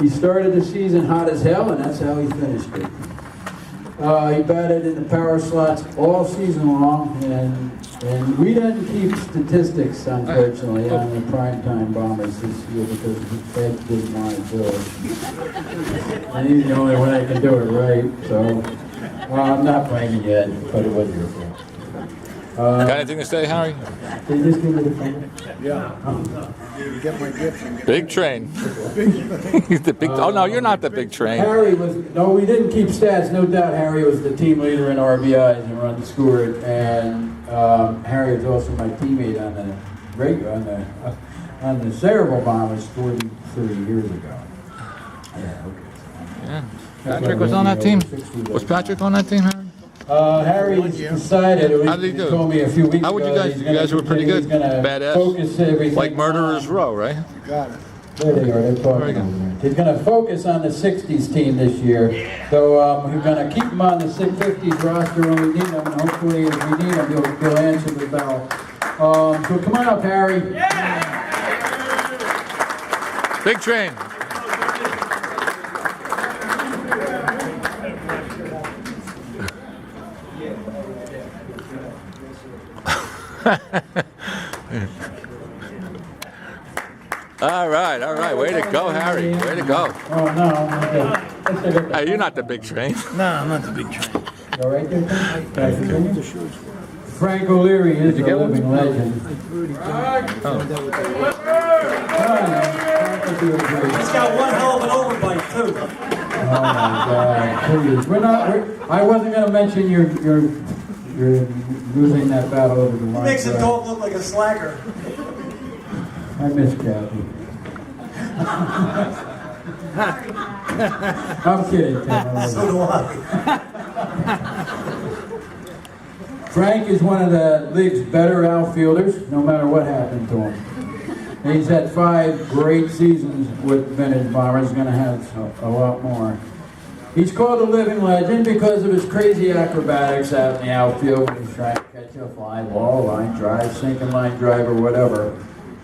He started the season hot as hell, and that's how he finished it. He batted in the power slots all season long, and we didn't keep statistics, unfortunately, on the primetime Bombers this year because Ed didn't want to do it. And he's the only one that can do it right, so I'm not blaming you, Ed, but it wasn't your fault. Got anything to say, Harry? Did you just give me the finger? Yeah. You get my gift. Big train. He's the big. Oh no, you're not the big train. Harry was, no, we didn't keep stats. No doubt Harry was the team leader in RBIs and run scored, and Harry was also my teammate on the Cerebral Bombers 43 years ago. Yeah, okay. Yeah. Patrick was on that team. Was Patrick on that team, Harry? Harry decided, How did he do? He told me a few weeks How would you ago, guys? You guys were pretty good. Badass. Focus everything Like Murderers Row, right? You got it. There they are, they're talking Very good. over there. He's going to focus on the 60s team this year. So we're going to keep him on the 50s roster when we need him, and hopefully if we need him, he'll answer the bell. So come on up, Harry. Big train. All right. Way to go, Harry. Way to go. Oh, no. Okay. Hey, you're not the big train. No, I'm not the big train. All right there, Tim? Frank O'Leary is a living legend. He's got one hell of an overbite, too. Oh, my God. Please. I wasn't going to mention you're losing that battle over the line. He makes a dog look like a slacker. I miss Kathy. I'm kidding, Tim. So do I. Frank is one of the league's better outfielders, no matter what happened to him. And he's had 5 great seasons with Vintage Bombers. He's going to have a lot more. He's called a living legend because of his crazy acrobatics out in the outfield when he's trying to catch a fly ball, line drive, sinking line drive, or whatever.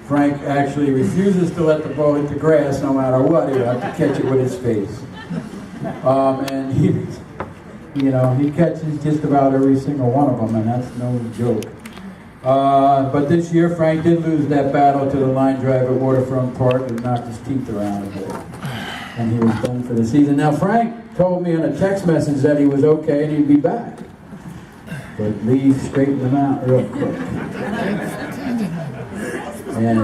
Frank actually refuses to let the ball hit the grass no matter what. He'll have to catch it with his face. And he catches just about every single one of them, and that's no joke. But this year, Frank did lose that battle to the line drive at Waterfront Park and knocked his teeth around a bit. And he was done for the season. Now, Frank told me on a text message that he was okay and he'd be back. But Lee straightened him out real quick. And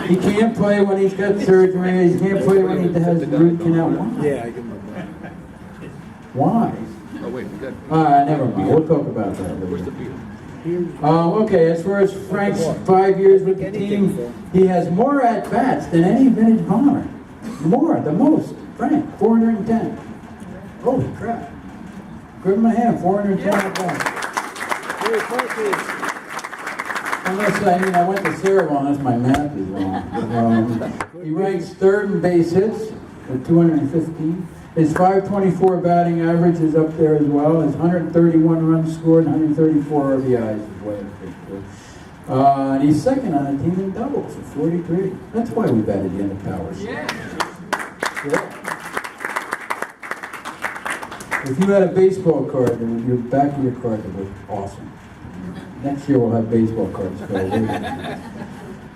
he can't play when he's got surgery. He can't play when he has the root canal. Why? Yeah, I can remember. Why? Oh wait, we got. Never mind. We'll talk about that later. Okay, as far as Frank's 5 years with the team, he has more at-bats than any Vintage Bomber. The most. Frank, 410. Holy crap. Give him a hand, 410 at-bats. Unless, I went to Cerebral, unless my math is wrong. He ranks 3rd in base hits with 215. His 524 batting average is up there as well. His 131 runs scored, 134 RBIs is way up there. And he's 2nd on the team in doubles with 43. That's why we batted the end of Powers. Yeah. If you had a baseball card, then your back of your card would look awesome. Next year we'll have baseball cards filled in.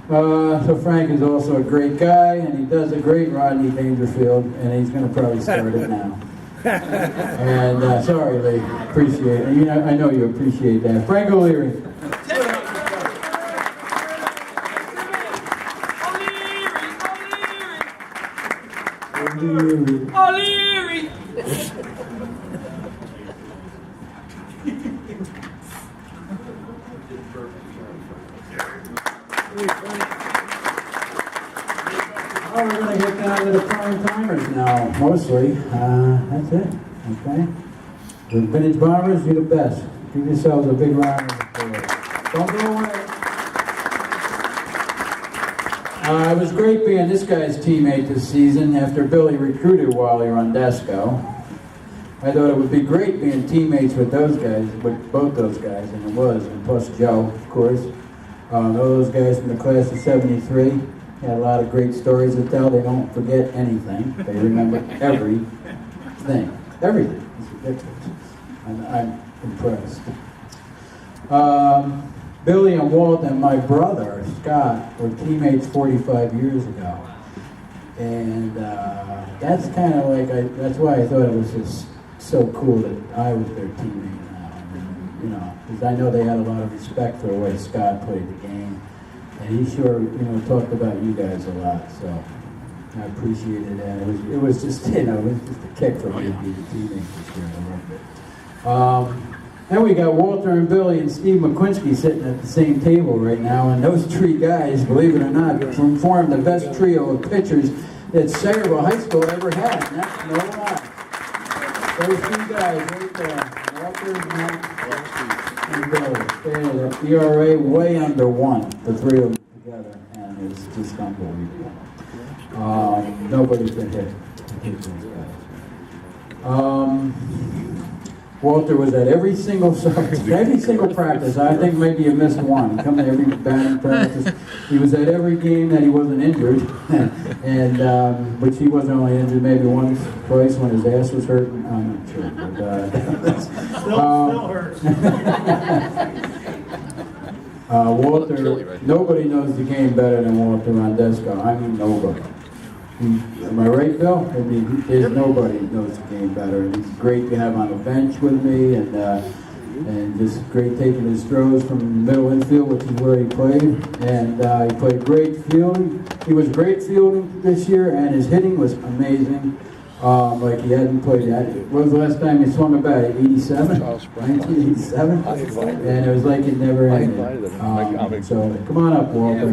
So Frank is also a great guy, and he does a great Rodney Dangerfield, and he's going to probably start it now. And sorry, Lee, appreciate it. I know you appreciate that. Frank O'Leary. O'Leary! Oh, we're going to get down to the prime timers now, mostly. That's it, okay? The Vintage Bombers, you're the best. Give yourselves a big round of applause. Don't go away. It was great being this guy's teammate this season after Billy recruited Wally Rondesco. I thought it would be great being teammates with those guys, with both those guys, and it was, and plus Joe, of course. All those guys from the class of '73. He had a lot of great stories to tell. They don't forget anything. They remember everything. Everything. It's ridiculous. And I'm impressed. Billy and Walt and my brother, Scott, were teammates 45 years ago. And that's kind of like, that's why I thought it was just so cool that I was their teammate now. And, you know, because I know they had a lot of respect for the way Scott played the game. And he sure, you know, talked about you guys a lot, so I appreciated that. It was just, you know, it was just a kick for me to be the teammate this year. I loved it. Then we got Walter and Billy and Steve McQuincy sitting at the same table right now, and those three guys, believe it or not, formed the best trio of pitchers that Sayreville High School ever had, and that's no lie. Those three guys right there, Walter, Matt, and Billy. The ERA way under 1, the three of them together, and it's just unbelievable. Nobody can hit those guys. Walter was at every single practice. I think maybe you missed one. He come to every batting practice. He was at every game that he wasn't injured, and which he wasn't only injured maybe once, twice when his ass was hurting. I'm not sure, but Still hurts. Walter. Nobody knows the game better than Walter Rondesco. I mean, nobody. Am I right, Bill? I mean, there's nobody who knows the game better. And he's great to have on the bench with me, and just great taking his throws from the middle infield, which is where he played. And he played great fielding. He was great fielding this year, and his hitting was amazing. Like he hadn't played that. When was the last time he swung a bat? 87? 1987? And it was like it never ended. So come on up, Walter.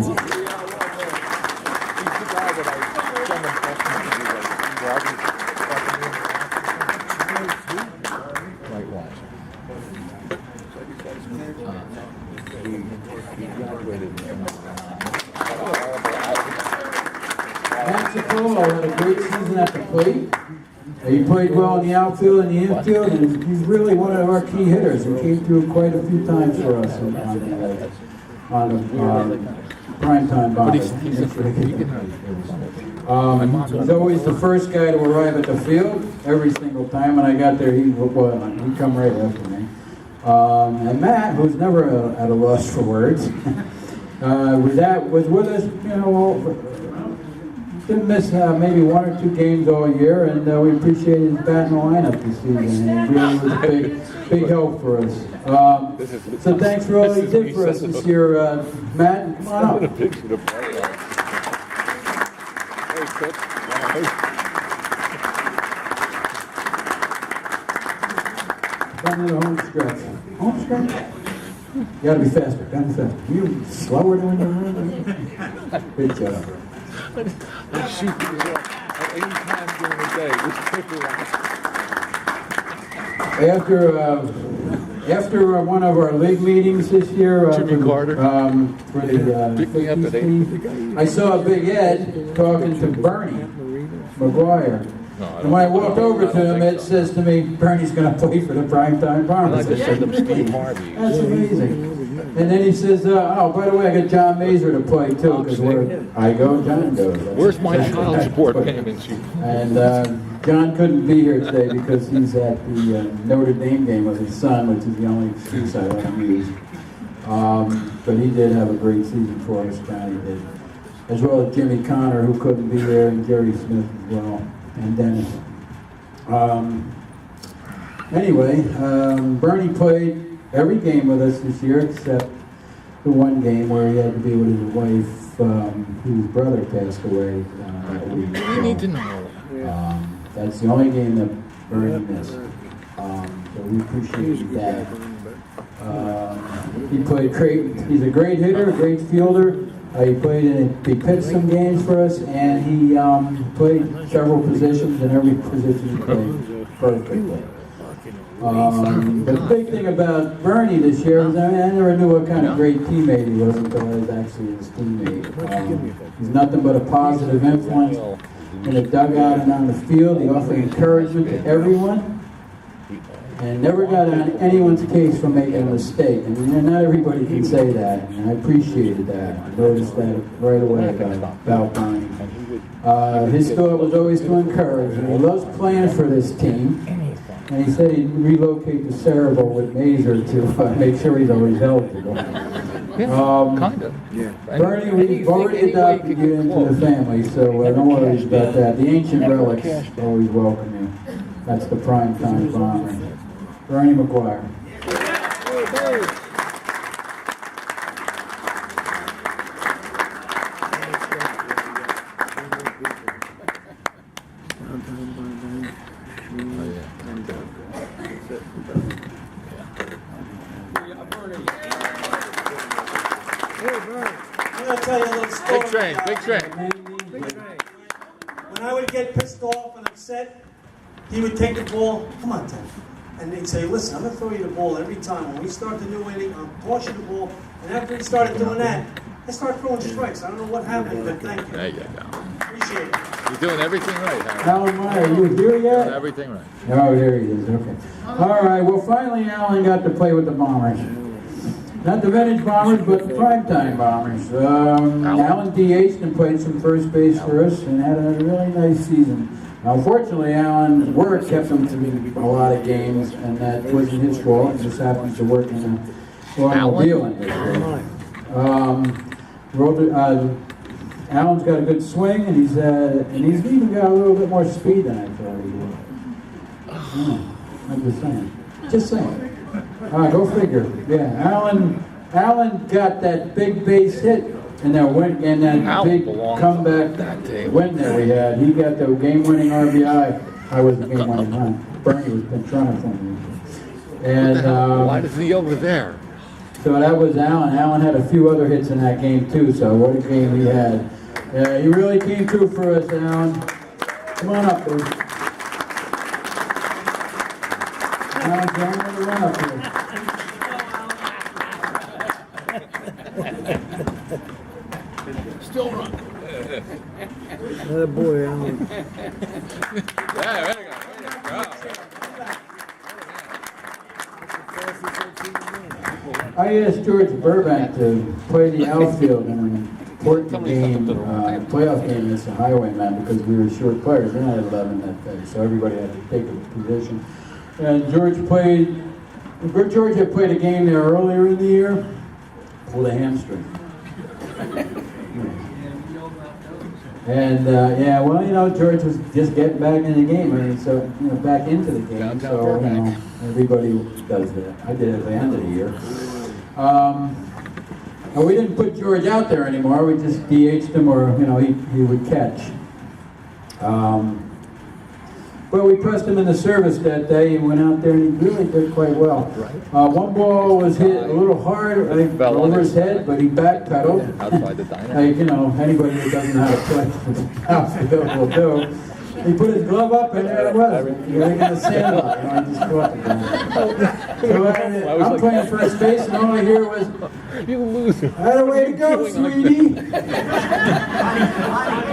Had a great season at the plate. He played well in the outfield and the infield, and he's really one of our key hitters. He came through quite a few times for us on the primetime bombers. He's always the first guy to arrive at the field every single time. When I got there, he'd come right after me. And Matt, who's never at a loss for words, was with us, you know, didn't miss maybe 1 or 2 games all year, and we appreciated his bat in the lineup this season. And he really was a big help for us. So thanks for all you did for us this year, Matt. Come on up. Down to the home stretch. Home stretch? You gotta be faster. Gotta be faster. You slower than when you're running. Good job. Shoot at any time during the day. After one of our league meetings this year, Jimmy Carter. For the Pick me up at 50s team, I saw Big Ed talking to Bernie McGuire. And when I walked over to him, Ed says to me, "Bernie's going to play for the primetime Bombers." I said to Steve Harvey. That's amazing. And then he says, "Oh, by the way, I got John Mazer to play too, because where I go, John goes." Where's my child support payments? And John couldn't be here today because he's at the Notre Dame game with his son, which is the only excuse I let him use. But he did have a great season for us, Johnny did. As well as Jimmy Connor, who couldn't be there, and Jerry Smith as well, and Dennis. Anyway, Bernie played every game with us this year except the one game where he had to be with his wife, whose brother passed away that week. You need to know. That's the only game that Bernie missed. So we appreciate that. He played great. He's a great hitter, a great fielder. He pitched some games for us, and he played several positions, and every position he played perfectly. But the big thing about Bernie this year is I never knew what kind of great teammate he was until I was actually his teammate. He's nothing but a positive influence in the dugout and on the field. He offered encouragement to everyone. and never got on anyone's case for making a mistake. And not everybody can say that, and I appreciated that. I noticed that right away about Bernie. His thought was always to encourage, and he loves playing for this team. And he said he'd relocate to Cerebral with Mazer to make sure he's always eligible. Kind of. Bernie, we've already adopted you into the family, so don't worry about that. The ancient relics always welcome you. That's the prime time bomber. Bernie McGuire. I'm gonna tell you a little story. Big train, big train. When I would get pissed off and upset, he would take the ball. Come on, Ted. And he'd say, listen, I'm gonna throw you the ball every time. When we start the new inning, I'll toss you the ball. And after he started doing that, I started throwing strikes. I don't know what happened, but thank you. There you go. Appreciate it. You're doing everything right, Harry. Alan Meyer, you here Doing yet? everything right. Oh, there he is, okay. All right, well, finally Alan got to play with the Bombers. Not the vintage Bombers, but the primetime Bombers. Alan DH'd and played some first base for us and had a really nice season. Unfortunately, Alan's work kept him to a lot of games, and that wasn't his fault. He just happens to work in the automobile industry. Alan's got a good swing, and he's even got a little bit more speed than I thought he would. I'm just saying. Just saying. All right, go figure. Yeah, Alan got that big base hit and that big comeback win that we had. He got the game-winning RBI. I was the game-winning run. Bernie was trying for me. And Why is he over there? so that was Alan. Alan had a few other hits in that game too. So what a game he had. He really came through for us, Alan. Come on up, dude. Alan, join me to run up here. Still run. That boy, Alan. Yeah, way to go, way to go. I asked George Burbank to play the outfield in an important game, playoff game against the Highwaymen because we were short players. We only had 11 that day, so everybody had to take a position. And George had played a game there earlier in the year, pulled a hamstring. And yeah, well, George was just getting back in the game, so back into the game. So everybody does that. I did it at the end of the year. And we didn't put George out there anymore. We just DH'd him, or he would catch. But we pressed him in the service that day and went out there, and he really did quite well. One ball was hit a little hard, I think, over his head, but he backpedaled. Outside the diner. Like, anybody that doesn't know how to play the outfield will do. He put his glove up, and there it was. You're in the sandlot. He just caught the ball. So I'm playing first base, and all I hear was, You lose. "Had a way to go, sweetie."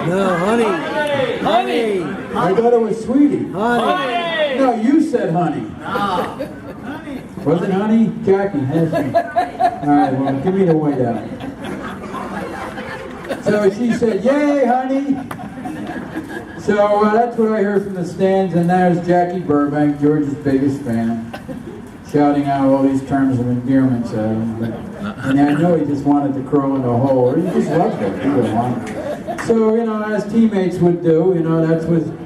No, honey. I thought it was sweetie. Honey. No, you said honey. Was it honey? Jackie has me. All right, well, give me the white out. So she said, "Yay, honey." So that's what I heard from the stands, and there's Jackie Burbank, George's biggest fan, shouting out all these terms of endearments at him. And I know he just wanted to crawl in the hole, or he just loved it. He didn't want it. So, as teammates would do,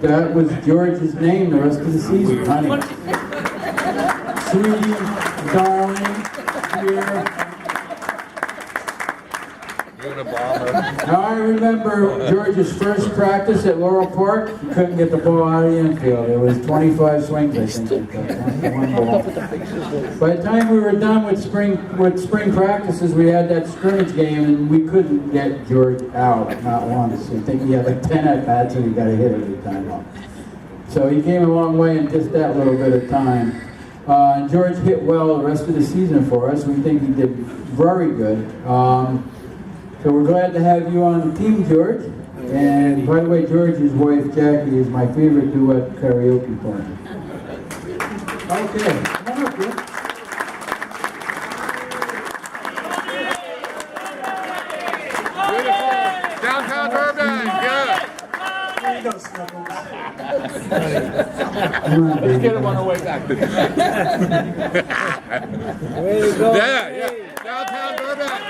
that was George's name the rest of the season, honey. Sweetie, darling, dear. Now I remember George's first practice at Laurel Park. He couldn't get the ball out of the infield. It was 25 swings, I think. One ball. By the time we were done with spring practices, we had that scrimmage game, and we couldn't get George out, not once. I think he had like 10 at bats, and he got a hit every time up. So he came a long way in just that little bit of time. And George hit well the rest of the season for us. We think he did very good. So we're glad to have you on the team, George. And by the way, George's wife, Jackie, is my favorite duet karaoke partner. Okay, come on up, Bill. Beautiful. Downtown Burbank. Good. There you go, Snuggles. Come on, baby. Get him on the way back. Way to go. Yeah. Downtown Burbank.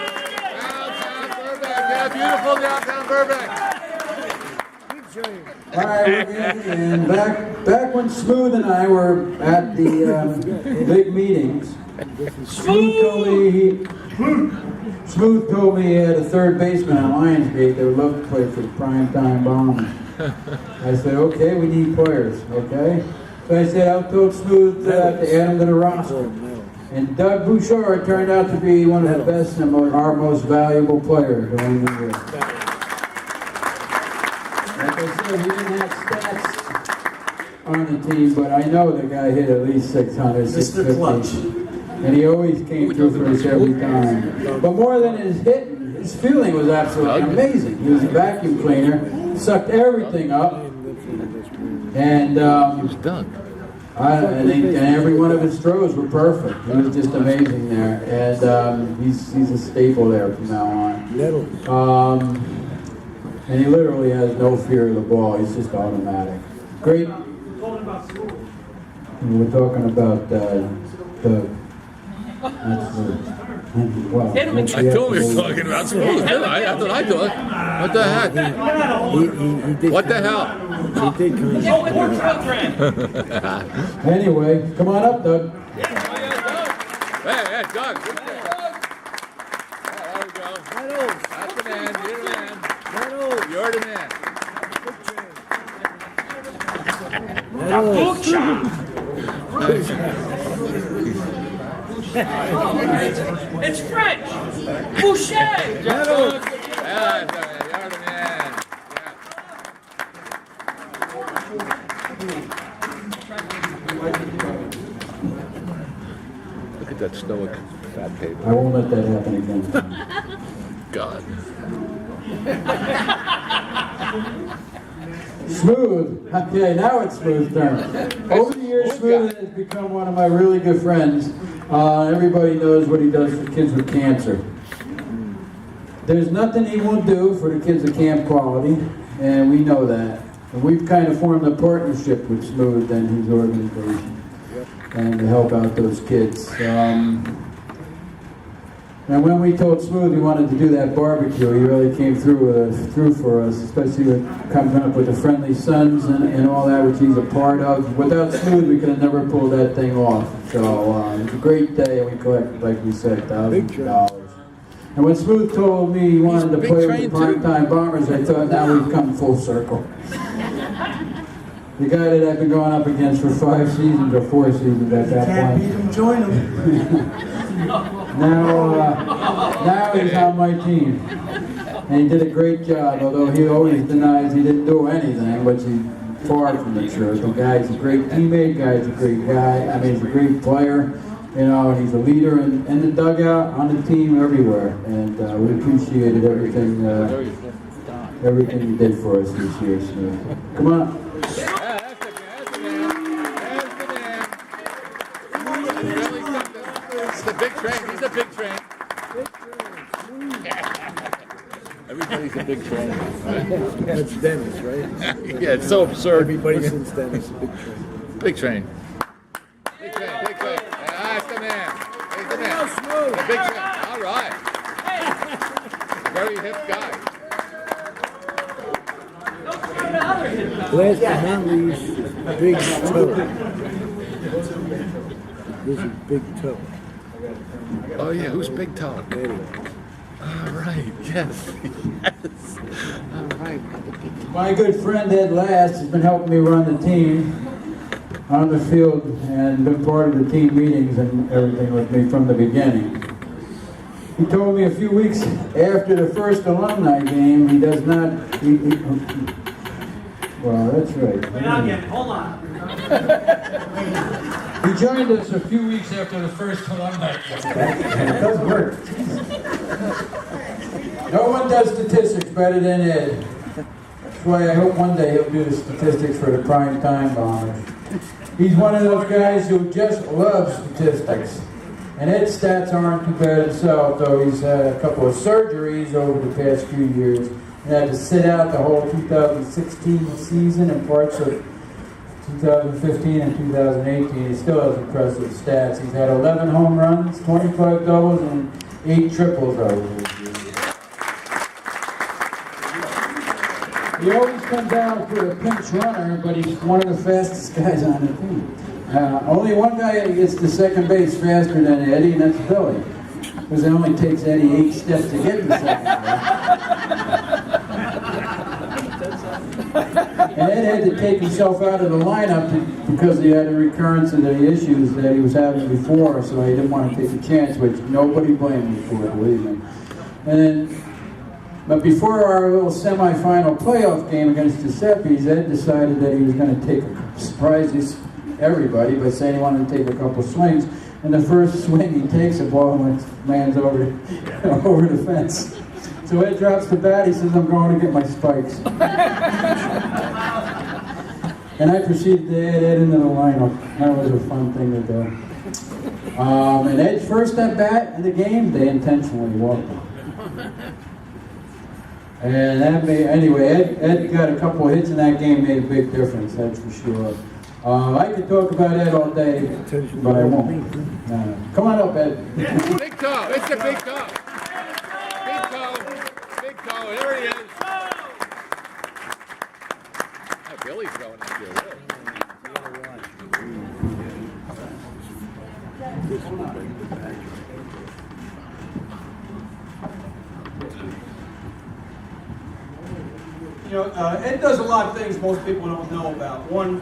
Downtown Burbank. Yeah, beautiful downtown Burbank. All right, we're in, and back when Smooth and I were at the big meetings, Smooth told me he had a third baseman on Lionsgate that would love to play for the Primetime Bombers. I said, okay, we need players, okay? So I said, I'll tell Smooth to add him to the roster. And Doug Bouchard turned out to be one of the best and our most valuable players during the year. Like I said, he didn't have stats on the team, but I know the guy hit at least 600, Mr. Clutch. 650. And he always came through for us every time. But more than his hitting, his fielding was absolutely amazing. He was a vacuum cleaner, sucked everything up, and Done. and every one of his throws were perfect. He was just amazing there, and he's a staple there from now on. And he literally has no fear of the ball. He's just automatic. Great. We're talking about the. That's wow. I told we were talking about Smooth. That's what I thought. What the heck? He did What the hell? He did come in. Anyway, come on up, Doug. Hey, Doug. Good man. There we go. That's the man. You're the man. It's French! Boucher! Yeah, you're the man. Look at that stoic fat I table. won't let that happen again. God. Smooth. Okay, now it's Smooth's turn. Over the years, Smooth has become one of my really good friends. Everybody knows what he does for kids with cancer. There's nothing he won't do for the kids at Camp Quality, and we know that. And we've kind of formed a partnership with Smooth and his organization, and to help out those kids. And when we told Smooth we wanted to do that barbecue, he really came through for us, especially with coming up with the Friendly Sons and all that, which he's a part of. Without Smooth, we could have never pulled that thing off. So it was a great day, and we collected, like we said, $1,000. And when Smooth told me he wanted to play with the Primetime Bombers, I thought, now we've come full circle. The guy that I've been going up against for 5 seasons or 4 seasons at that Can't beat point. him, join him. Now he's on my team. And he did a great job, although he always denies he didn't do anything, which he's far from the truth. The guy's a great teammate, guy's a great guy, I mean, he's a great player, you know, and he's a leader in the dugout, on the team, everywhere. And we appreciated everything he did for us this year, Smith. Come on. Yeah, that's the man. He's the big train. He's a big train. Everybody's a big train. That's Dennis, right? Yeah, it's so absurd. Everybody since Dennis, a big train. Big train. Big train, big train. That's the man. He's the man. The big train. All right. Very hip guy. Last but not least, Big Toe. This is Big Toe. Oh yeah, who's Big Toe? There you go. All right. Yes. Yes. All right. My good friend Ed Last has been helping me run the team on the field and been part of the team meetings and everything with me from the beginning. He told me a few weeks after the first alumni game, he does not, well, that's right. Wait, again, hold on. He joined us a few weeks after the first alumni game. It doesn't work. No one does statistics better than Ed. That's why I hope one day he'll do the statistics for the Primetime Bombers. He's one of those guys who just loves statistics. And Ed's stats aren't too bad himself, though he's had a couple of surgeries over the past few years. He had to sit out the whole 2016 season and parts of 2015 and 2018. He still has impressive stats. He's had 11 home runs, 25 doubles, and 8 triples over his years. He always comes out for a pinch runner, but he's one of the fastest guys on the team. Only one guy gets to second base faster than Eddie, and that's Billy. Because it only takes Eddie 8 steps to get to second base. And Ed had to take himself out of the lineup because he had a recurrence of the issues that he was having before, so he didn't want to take a chance, which nobody blamed me for, believe me. But before our little semifinal playoff game against Giuseppe's, Ed decided that he was going to surprise everybody by saying he wanted to take a couple swings. And the first swing he takes, the ball lands over the fence. So Ed drops the bat, he says, "I'm going to get my spikes." And I proceeded to add Ed into the lineup. That was a fun thing to do. And Ed's first at bat in the game, they intentionally walked him. And that anyway, Ed got a couple of hits in that game, made a big difference, that's for sure. I could talk about Ed all day, but I won't. Come on up, Ed. Big toe. It's the big toe. Big toe. Big toe. There he is. Oh, Billy's going up here. Look. You know, Ed does a lot of things most people don't know about. One,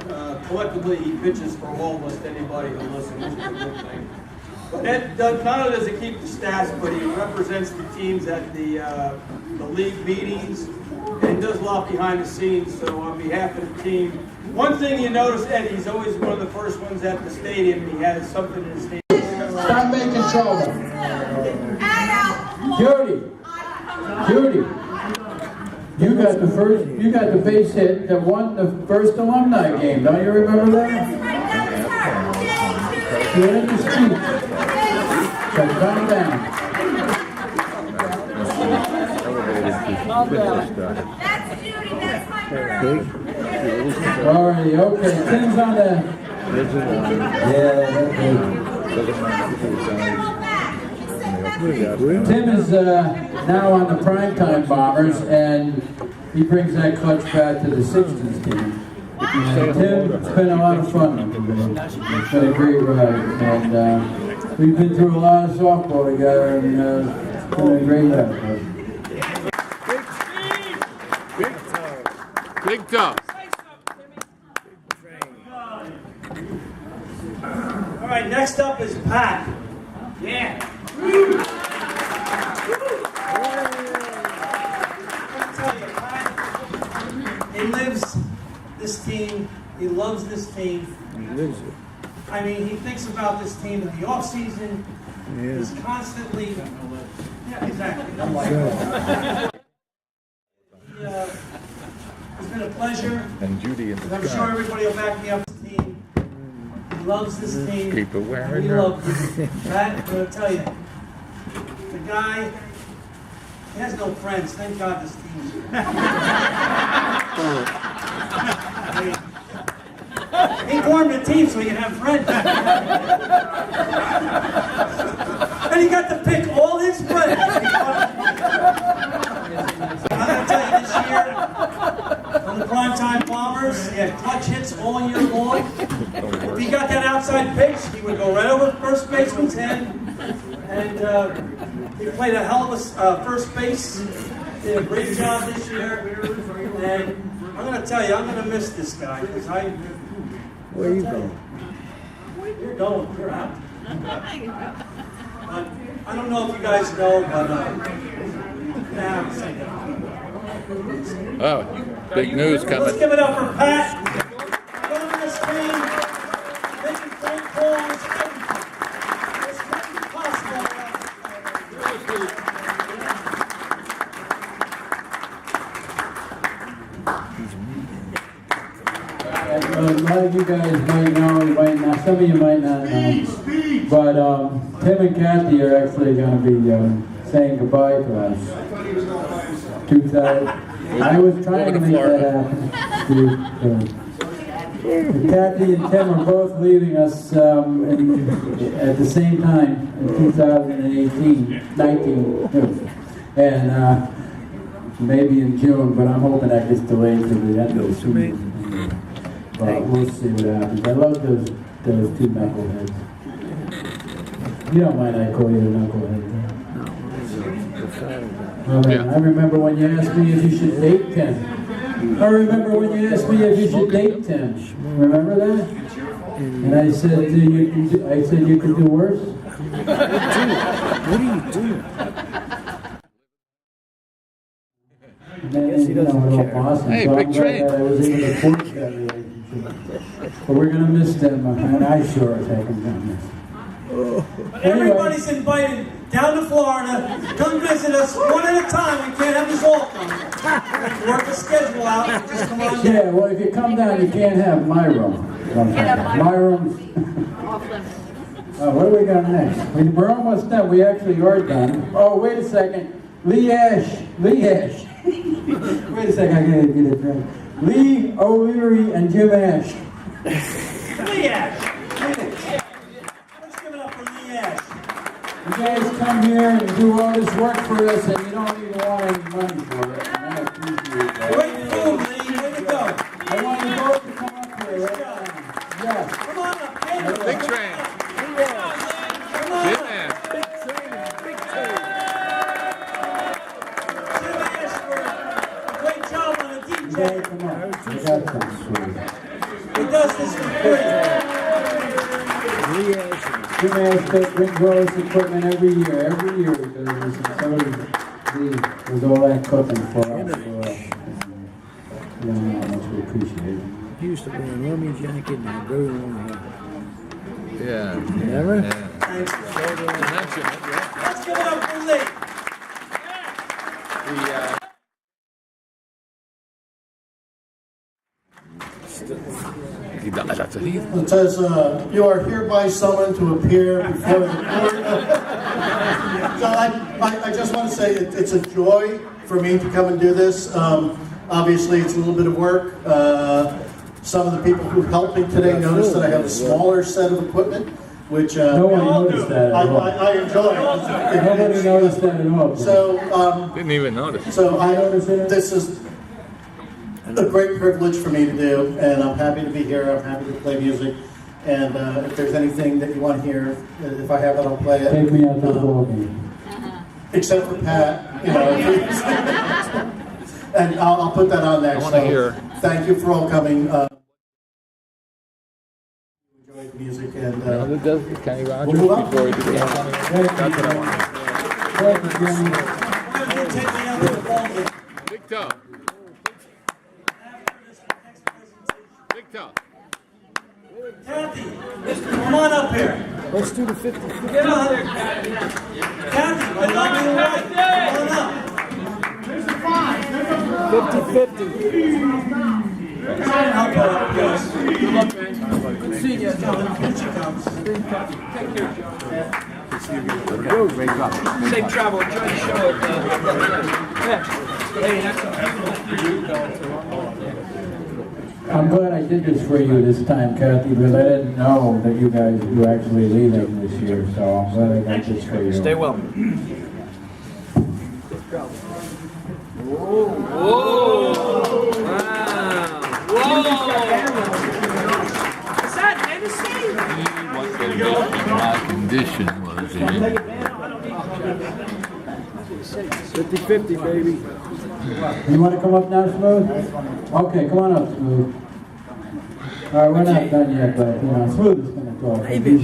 collectively, he pitches for almost anybody who listens, which is a good thing. But Ed does, not only does he keep the stats, but he represents the teams at the league meetings, and does a lot behind the scenes. So on behalf of the team, one thing you notice, Ed, he's always one of the first ones at the stadium. He has something in his hand. Stop making trouble. Judy. You got the base hit that won the first alumni game. Don't you remember that? You're in the street. So calm down. That's Judy, that's my girl. All right, okay. Tim's on the... Tim is now on the primetime Bombers, and he brings that clutch back to the Sixties team. And Tim, it's been a lot of fun. It's been a great ride, and we've been through a lot of softball together, and it's been a great ride. Big toe. All right, next up is Pat. Yeah. He lives this team. He loves this team. He lives it. I mean, he thinks about this team in the off season. Yeah. He's constantly. Yeah, exactly. It's been a pleasure. And Judy in the I'm sure everybody will back me up. This team. He loves this team. People wearing We her. love you. Pat, I'm going to tell you, the guy, he has no friends. Thank God this team's here. He formed a team so he can have friends. And he got to pick all his friends. I'm going to tell you this year, on the primetime Bombers, he had clutch hits all year long. If he got that outside pitch, he would go right over first baseman's head. And he played a hell of a first base. Did a great job this year. And I'm going to tell you, I'm going to miss this guy. Because Where are you going? You're going. You're out. I don't know if you guys know, but nah, I'm saying that. Oh, big news Let's coming. give it up for Pat. Running this team, making phone calls. It's possible. a lot of you guys might know, you might not, some of you might not know. But Tim and Kathy are actually going to be saying goodbye to us. 2000. I was trying to make that happen. Kathy and Tim are both leaving us at the same time in 2018, 19, and maybe in June, but I'm hoping that gets delayed to the end of the season. But we'll see what happens. I love those two knuckleheads. You don't mind I call you a knucklehead? I remember when you asked me if you should date Tim. I remember when you asked me if you should date Tim. Remember that? And I said you could do worse. What are you doing? Yes, he doesn't care. Awesome. Hey, so big train. I was able to forge that relationship. But we're going to miss them, and I sure as heck am going to miss them. Everybody's invited down to Florida. Come visit us one at a time. We can't have us all come. Work the schedule out. Just come on down. Yeah, well, if you come down, you can't have my room. My room's... what do we got next? We're almost done. We actually are done. Oh, wait a second. Lee Ash. Wait a second, I gotta get it right. Lee O'Leary and Jim Ash. Lee Ash. Let's give it up for Lee Ash. You guys come here and do all this work for us, and you don't even want any money for it. And I appreciate that. Great food, Lee. Way to go. I want you both to come up here right now. Yes. Come on up. Hey, Big train. come on Big up. man. Jim Ash for a great job on the You guys DJ. come up. I got something for you. He does this for free. Jim Ash brings all this equipment every year he does this, and so does Lee. There's all that cooking for us. You don't know how much we appreciate it. He used to be a Romeo jacket and a very long hair. Yeah. Never? Yeah. Thanks. Mention it, yeah. Let's give it up for Lee. It says, you are hereby summoned to appear before the court. So I just want to say it's a joy for me to come and do this. Obviously, it's a little bit of work. Some of the people who helped me today noticed that I have a smaller set of equipment, which No one noticed that at all. I enjoy. Nobody noticed that at all. So, Didn't even notice. so this is a great privilege for me to do, and I'm happy to be here. I'm happy to play music, and if there's anything that you want to hear, if I have it, I'll play it. Take me out to the ball game. Except for Pat, you know. And I'll put that on next. I wanna hear. Thank you for all coming. Enjoy the music, and Who does this? Kenny Rogers We'll move on. before he did the Anthony? That's what I want. Thank you, Jimmy. Why don't you take me out to the ball game? Big toe. After this next presentation. Big toe. Kathy, come on up here. Let's do the 50. Get out there, Kathy. Kathy, good luck to the right. Come on up. 50-50. I'll go up, guys. Good luck, man. See you. Here she comes. Safe travel. Enjoy the show. Hey, that's I'm glad I did this for you this time, Kathy, because I didn't know that you guys were actually leaving this year, so I'm glad I got this for you. Stay well. Whoa! Wow! Whoa! Is that Hennessy? My condition was in. 50-50, baby. You want to come up now, Smooth? Okay, come on up, Smooth. All right, we're not done yet, but, Smooth is going to talk. He's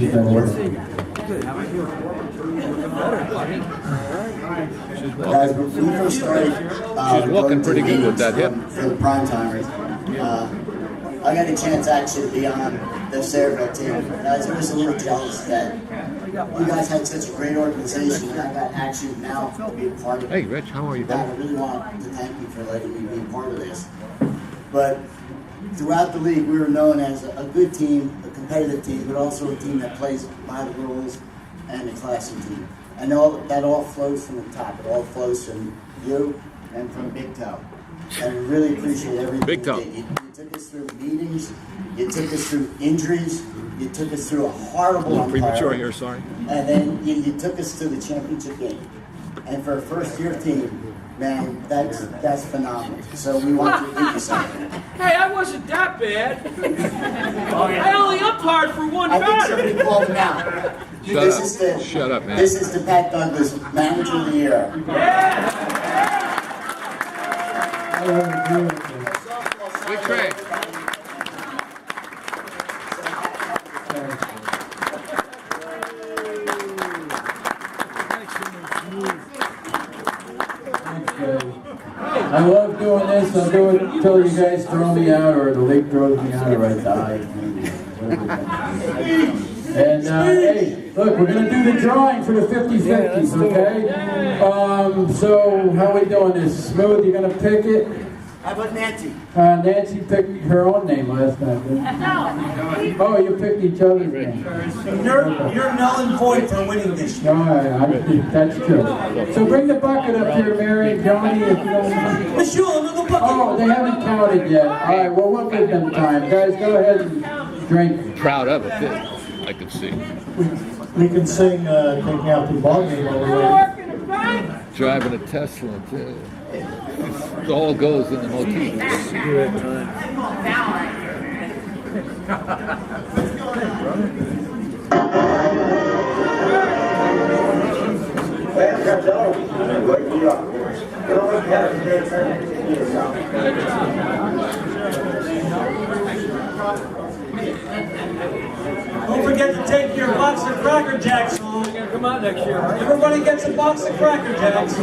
Guys, when we first started, She's looking pretty good with that hip. for the prime timers. I got a chance actually to be on the Sayreville team. Guys, I'm just a little jealous that you guys had such a great organization, and I got actually now to be a part of it. Hey, Rich, how are you? I really want to thank you for letting me be a part of this. But throughout the league, we were known as a good team, a competitive team, but also a team that plays by the rules and a classy team. And that all flows from the top. It all flows from you and from Big Toe. And we really appreciate everything. Big Toe. You took us through meetings, you took us through injuries, you took us through a horrible umpire. Premature here, sorry. And then you took us to the championship game. And for a first-year team, man, that's phenomenal. So we want to give you something. Hey, I wasn't that bad. I only umpired for one I think batter. somebody called him out. Shut up, man. This is the Pat Douglas Manager of the Year. I wouldn't agree with that. Big train. Thanks, guys. I love doing this. I'll do it until you guys throw me out or the league throws me out or I die. And hey, look, we're going to do the drawing for the 50-50s, okay? So how are we doing this? Smooth, you're going to pick it? How about Nancy? Nancy picked her own name last night, didn't you? No. Oh, you picked each other's name. You're null and void for winning this year. All right, that's true. So bring the bucket up here, Mary and Johnny, if you don't mind. Miss Yule, another bucket. Oh, they haven't counted yet. All right, well, we'll give them time. Guys, go ahead and drink. Proud of it, too. I can see. We can sing Taking Out the Ball Game while we're waiting. Driving a Tesla, too. It all goes in the motif. Don't forget to take your box of Cracker Jacks home. Come out next year. Everybody gets a box of Cracker Jacks.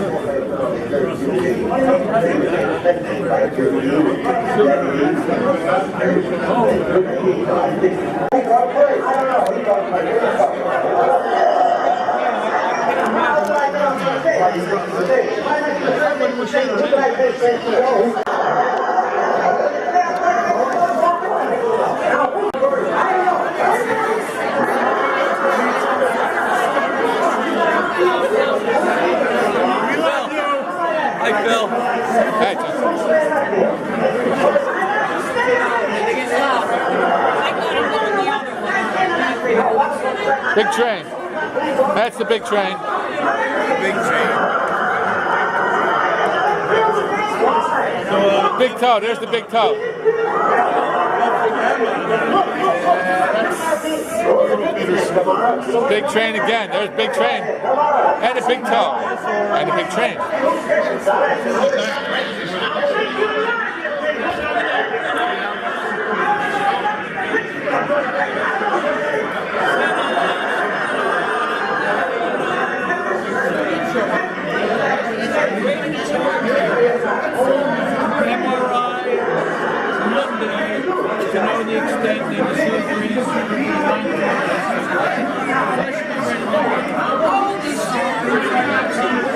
Hi, Phil. Hey, big train. That's the big train. Big train. Big toe. There's the big toe. Big train again. There's big train. And a big toe. And a big train. MRI Monday to know the extent of the surgeries. All these surgeries